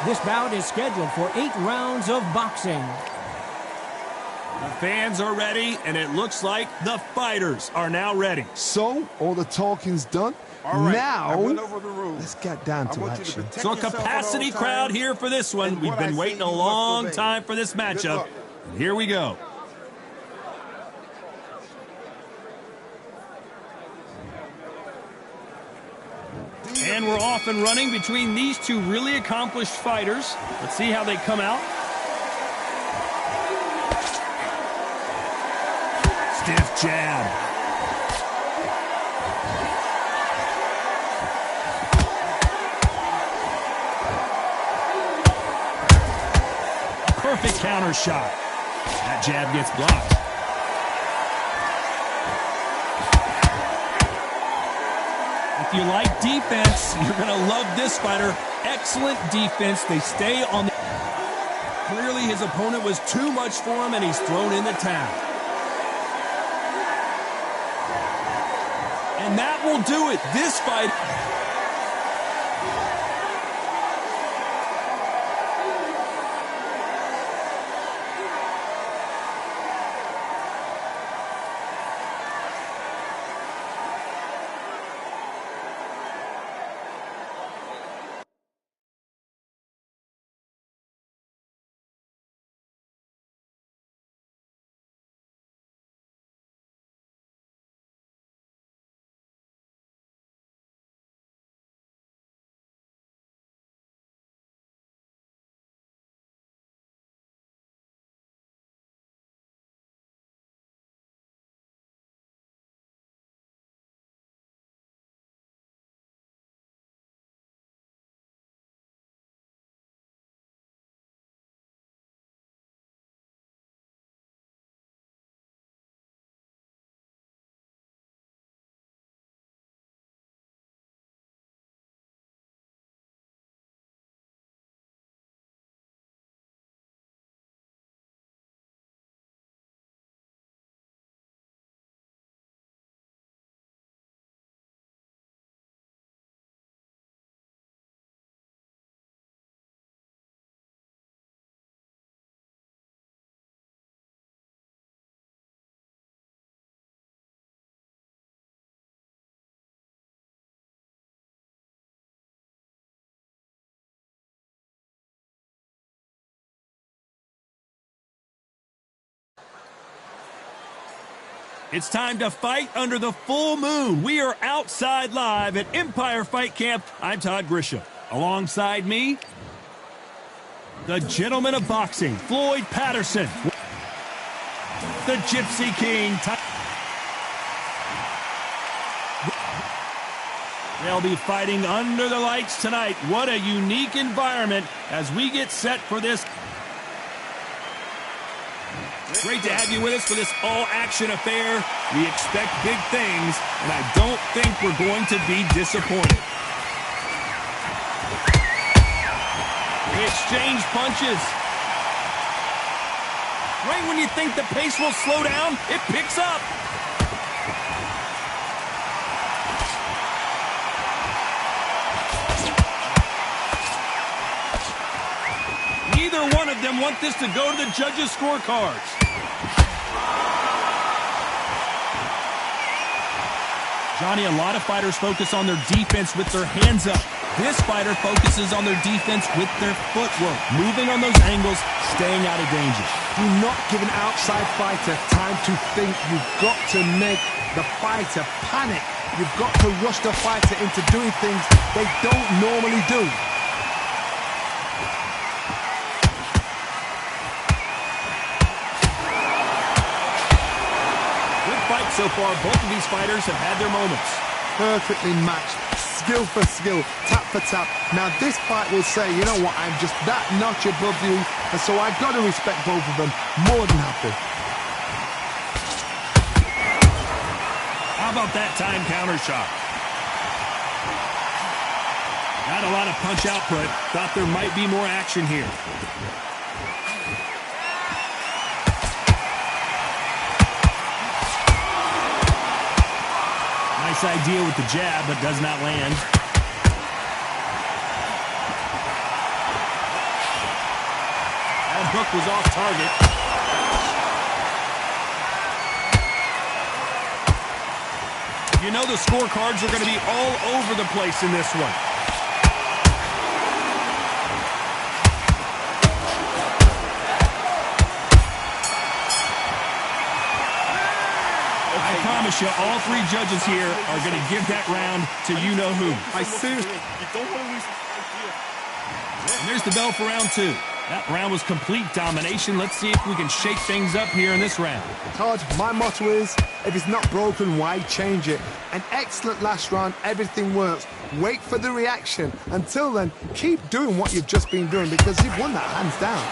This bout is scheduled for 8 rounds of boxing. The fans are ready, and it looks like the fighters are now ready. So, all the talking's done. All right, now, let's get down to action. So a capacity crowd here for this one. We've been waiting a long time for this matchup. And here we go. And we're off and running between these two really accomplished fighters. Let's see how they come out. Stiff jab. Perfect counter shot. That jab gets blocked. If you like defense, you're going to love this fighter. Excellent defense. They stay on the... Clearly his opponent was too much for him, and he's thrown in the towel. And that will do it. This fight... It's time to fight under the full moon. We are outside live at Empire Fight Camp. I'm Todd Grisham. Alongside me, the gentleman of boxing, Floyd Patterson. The Gypsy King. They'll be fighting under the lights tonight. What a unique environment as we get set for this. Great to have you with us for this all-action affair. We expect big things, and I don't think we're going to be disappointed. They exchange punches. Right when you think the pace will slow down, it picks up. Neither one of them want this to go to the judges' scorecards. Johnny, a lot of fighters focus on their defense with their hands up. This fighter focuses on their defense with their footwork, moving on those angles, staying out of danger. Do not give an outside fighter time to think. You've got to make the fighter panic. You've got to rush the fighter into doing things they don't normally do. So far, both of these fighters have had their moments. Perfectly matched, skill for skill, tap for tap. Now this fight will say, you know what, I'm just that notch above you, and so I've got to respect both of them more than happy. How about that time counter shot? Not a lot of punch output. Thought there might be more action here. Nice idea with the jab, but does not land. kick was off target. You know the scorecards are going to be all over the place in this one. I promise you, all three judges here are going to give that round to you-know-who. I seriously... And there's the bell for round two. That round was complete domination. Let's see if we can shake things up here in this round. Todd, my motto is, if it's not broken, why change it? An excellent last round, everything works. Wait for the reaction. Until then, keep doing what you've just been doing because you've won that hands down.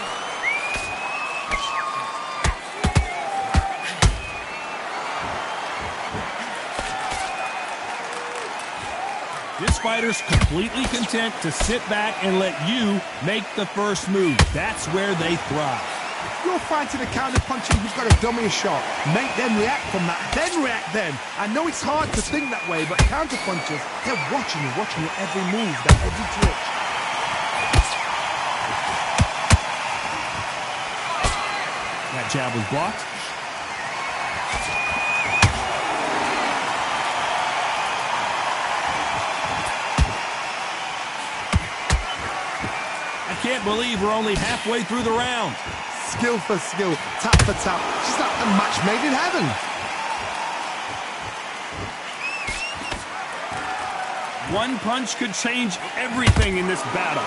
This fighter's completely content to sit back and let you make the first move. That's where they thrive. You're fighting a counter puncher, you've got to dummy a shot. Make them react from that, then react then. I know it's hard to think that way, but counter punchers, they're watching your every move, their every twitch. That jab was blocked. I can't believe we're only halfway through the round. Skill for skill, tap for tap. She's like a match made in heaven. One punch could change everything in this battle.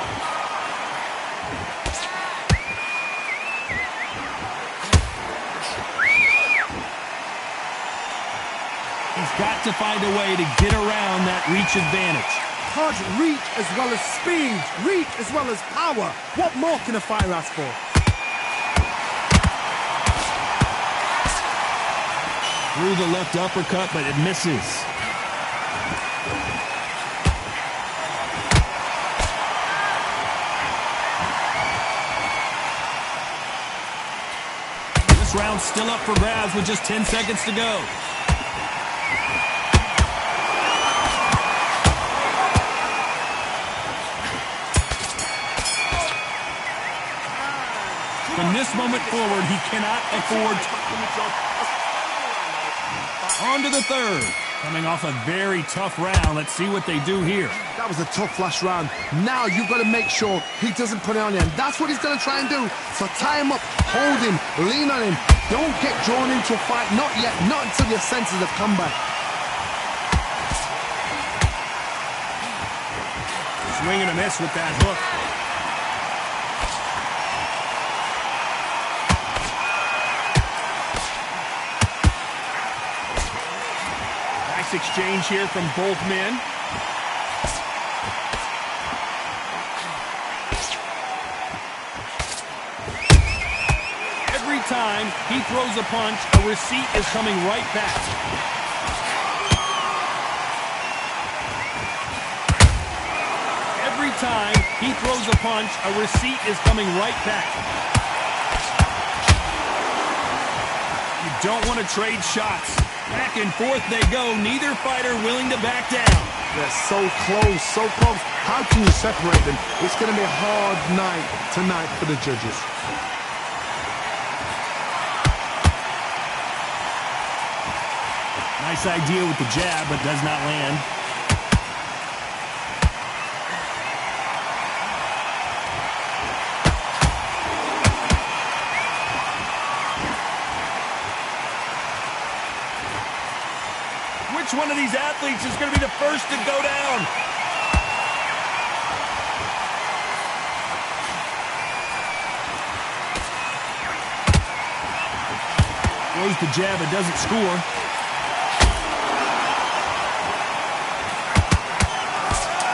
He's got to find a way to get around that reach advantage. Hard reach as well as speed, reach as well as power. What more can a fighter ask for? Through the left uppercut, but it misses. This round's still up for grabs with just 10 seconds to go. From this moment forward, he cannot afford on to the third. Coming off a very tough round. Let's see what they do here. That was a tough last round. Now you've got to make sure he doesn't put it on you. And that's what he's going to try and do. So tie him up, hold him, lean on him. Don't get drawn into a fight. Not yet. Not until your senses have come back. Swing and a miss with that hook. Exchange here from both men. Every time he throws a punch, a receipt is coming right back. Every time he throws a punch, a receipt is coming right back. You don't want to trade shots. Back and forth they go, neither fighter willing to back down. They're so close, so close. How can you separate them? It's going to be a hard night tonight for the judges. Nice idea with the jab, but does not land. Which one of these athletes is going to be the first to go down? Throws the jab, it doesn't score.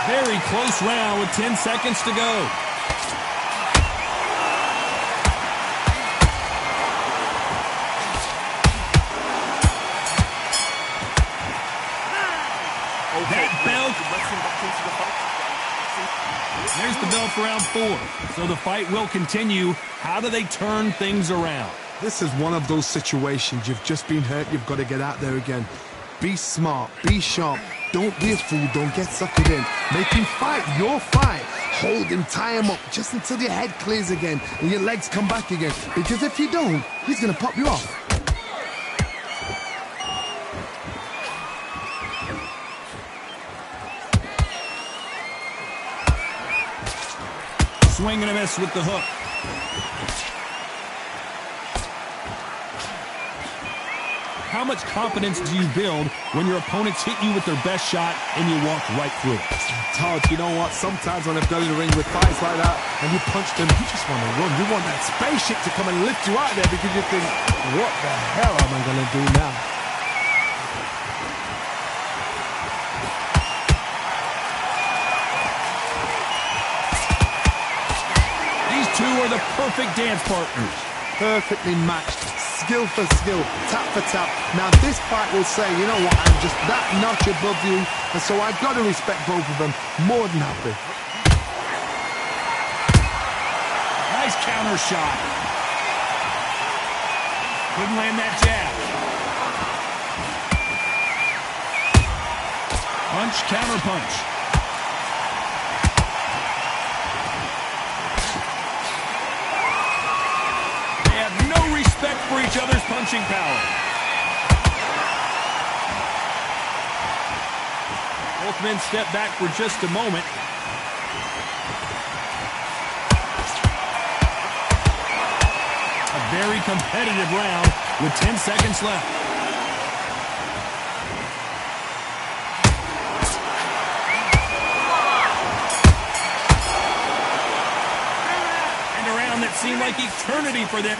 Very close round with 10 seconds to go. There's the bell for round 4. So the fight will continue. How do they turn things around? This is one of those situations. You've just been hurt. You've got to get out there again. Be smart. Be sharp. Don't be a fool. Don't get suckered in. Make him fight your fight. Hold him, tie him up just until your head clears again and your legs come back again. Because if you don't, he's going to pop you off. Swing and a miss with the hook. How much confidence do you build when your opponents hit you with their best shot and you walk right through it? Todd, you know what? Sometimes when I've gone in the ring with fights like that and you punch them, you just want to run. You want that spaceship to come and lift you out there because you think, what the hell am I going to do now? These two are the perfect dance partners. Perfectly matched. Skill for skill, tap for tap. Now this fight will say, you know what, I'm just that notch above you, and so I've got to respect both of them. More than happy. Nice counter shot. Couldn't land that jab. Punch, counter punch. Respect for each other's punching power. Both men step back for just a moment. A very competitive round with 10 seconds left. And a round that seemed like eternity for them.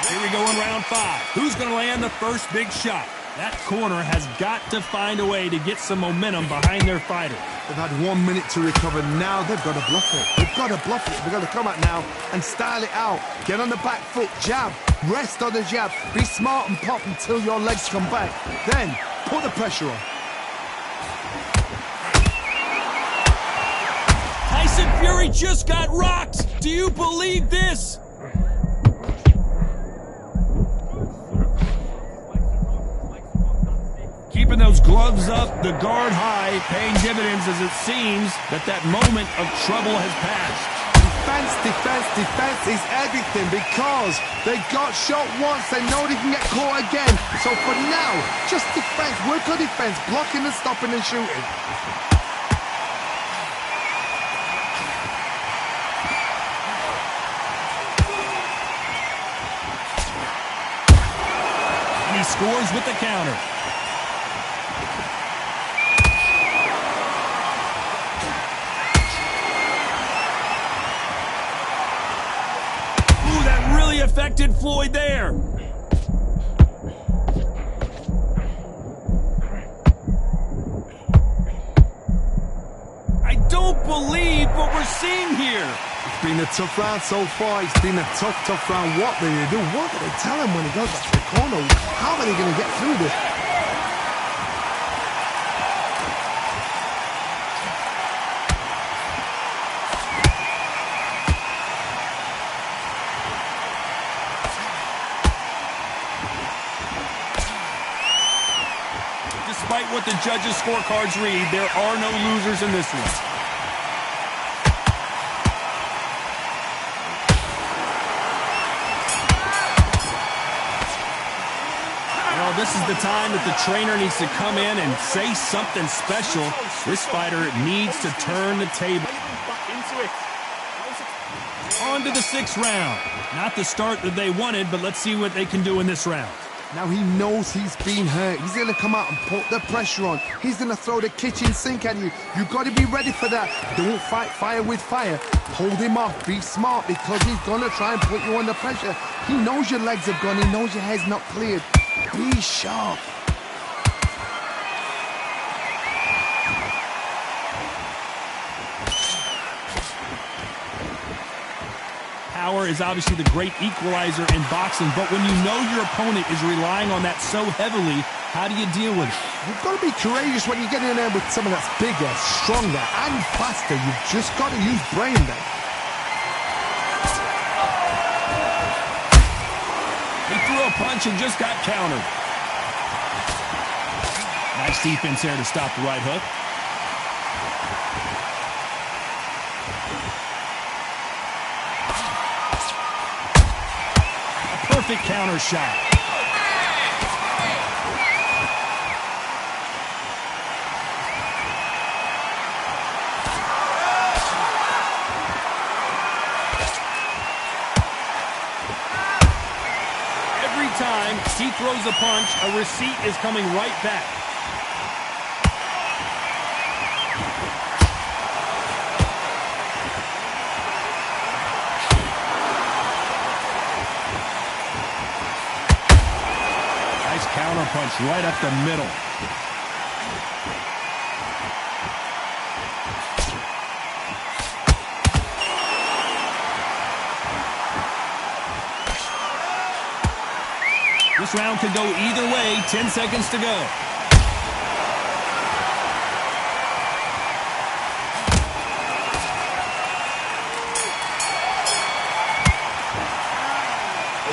Here we go in round 5. Who's going to land the first big shot? That corner has got to find a way to get some momentum behind their fighter. They've had 1 minute to recover. Now they've got to bluff it. They've got to bluff it. They've got to come out now and style it out. Get on the back foot, jab, rest on the jab. Be smart and pop until your legs come back. Then put the pressure on. Tyson Fury just got rocked. Do you believe this? Keeping those gloves up, the guard high, paying dividends as it seems that moment of trouble has passed. Defense, defense, defense is everything because they got shot once. They know they can get caught again. So for now, just defense, work on defense, blocking and stopping and shooting. And he scores with the counter. Affected Floyd there. I don't believe what we're seeing here. It's been a tough round so far. It's been a tough round. What do they do? What do they tell him when he goes back to the corner? How are they going to get through this? Despite what the judges' scorecards read, there are no losers in this one. Well, this is the time that the trainer needs to come in and say something special. This fighter needs to turn the table. On to the 6th round. Not the start that they wanted, but let's see what they can do in this round. Now he knows he's been hurt. He's going to come out and put the pressure on. He's going to throw the kitchen sink at you. You've got to be ready for that. Don't fight fire with fire. Hold him off. Be smart because he's going to try and put you under pressure. He knows your legs have gone. He knows your head's not cleared. Be sharp. Power is obviously the great equalizer in boxing, but when you know your opponent is relying on that so heavily, how do you deal with it? You've got to be courageous when you get in there with someone that's bigger, stronger, and faster. You've just got to use brain then. He threw a punch and just got countered. Nice defense there to stop the right hook. A perfect counter shot. Every time he throws a punch, a receipt is coming right back. Counter punch right up the middle. This round could go either way. 10 seconds to go.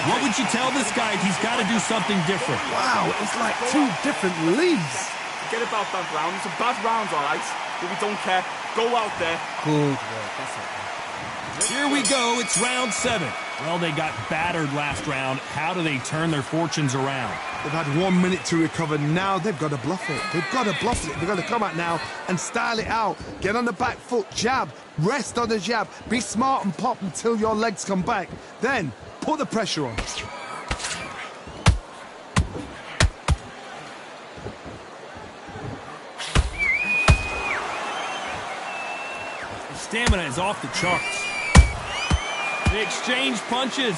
What would you tell this guy? He's got to do something different. Wow, it's like two different leagues. Forget about that round. It's a bad round, all right? But we don't care. Go out there. Good work. That's it. Here we go. It's round 7. Well, they got battered last round. How do they turn their fortunes around? They've had 1 minute to recover. Now they've got to bluff it. They've got to bluff it. They've got to come out now and style it out. Get on the back foot, jab, rest on the jab. Be smart and pop until your legs come back. Then put the pressure on. His stamina is off the charts. They exchange punches.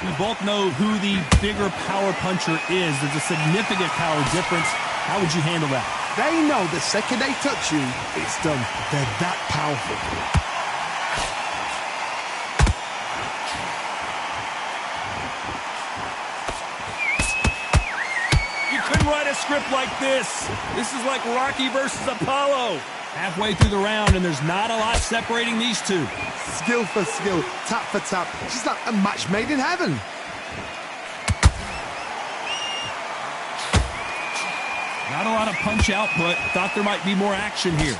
We both know who the bigger power puncher is. There's a significant power difference. How would you handle that? They know the second they touch you, it's done. They're that powerful. You couldn't write a script like this. This is like Rocky versus Apollo. Halfway through the round, and there's not a lot separating these two. Skill for skill, tap for tap. Just like a match made in heaven. Not a lot of punch output. Thought there might be more action here.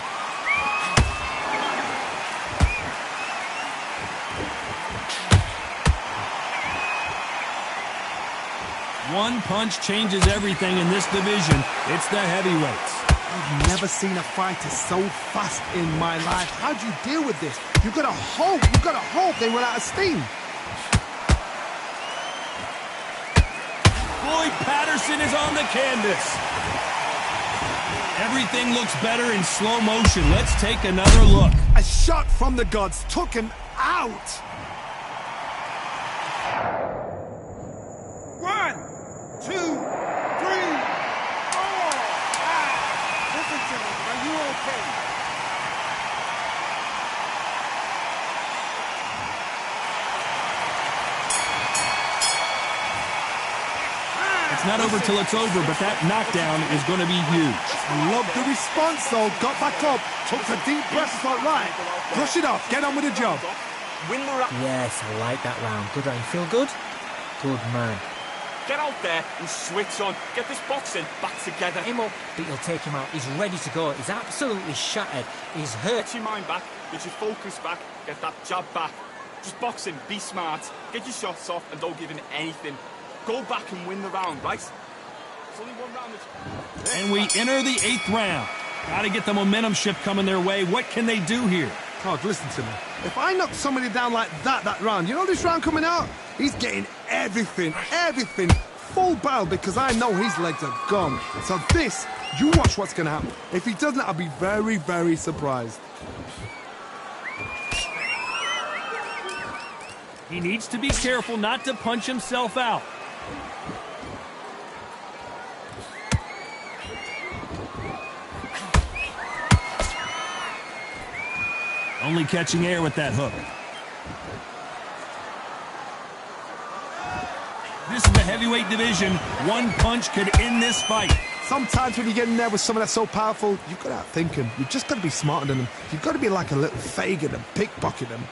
One punch changes everything in this division. It's the heavyweights. I've never seen a fighter so fast in my life. How do you deal with this? You've got to hope they run out of steam. Floyd Patterson is on the canvas. Everything looks better in slow motion. Let's take another look. A shot from the gods took him out. 1, 2, 3, 4, 5. Listen to me. Are you okay? It's not over till it's over, but that knockdown is going to be huge. I love the response, though. Got back up, took a deep breath, thought, right, brush it off, get on with the job. Win the round. Yes, I like that round. Good round. Feel good? Good man. Get out there and switch on. Get this boxing back together. Him up, but you'll take him out. He's ready to go. He's absolutely shattered. He's hurt. Get your mind back. Get your focus back. Get that jab back. Just boxing. Be smart. Get your shots off and don't give in anything. Go back and win the round, right? It's only one round. And we enter the 8th round. Got to get the momentum shift coming their way. What can they do here? Todd, listen to me. If I knock somebody down like that round, you know this round coming out? He's getting everything, full barrel, because I know his legs are gone. So this, you watch what's going to happen. If he doesn't, I'll be very, very surprised. He needs to be careful not to punch himself out. Only catching air with that hook. This is the heavyweight division. One punch could end this fight. Sometimes when you get in there with someone that's so powerful, you've got to outthink him. You've just got to be smarter than him. You've got to be like a little Fagin and pickpocket him.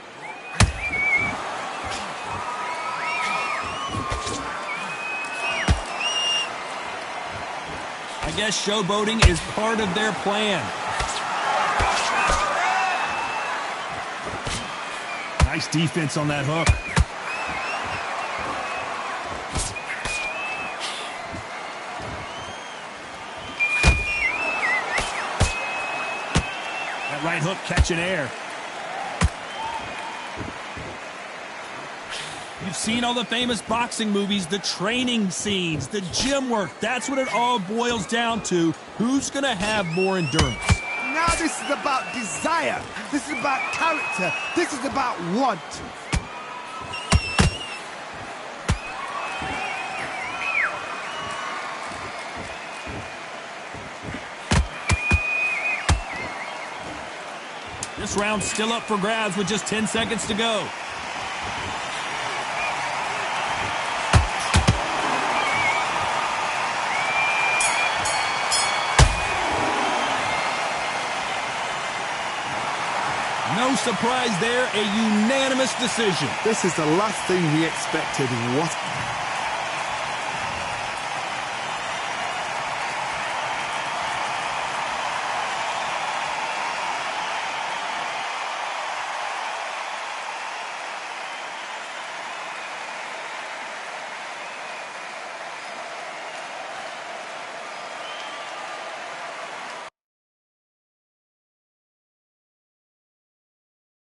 guess showboating is part of their plan. Nice defense on that hook. That right hook catching air. You've seen all the famous boxing movies, the training scenes, the gym work. That's what it all boils down to. Who's going to have more endurance? Now this is about desire. This is about character. This is about want. This round's still up for grabs with just 10 seconds to go. No surprise there, a unanimous decision. This is the last thing we expected. What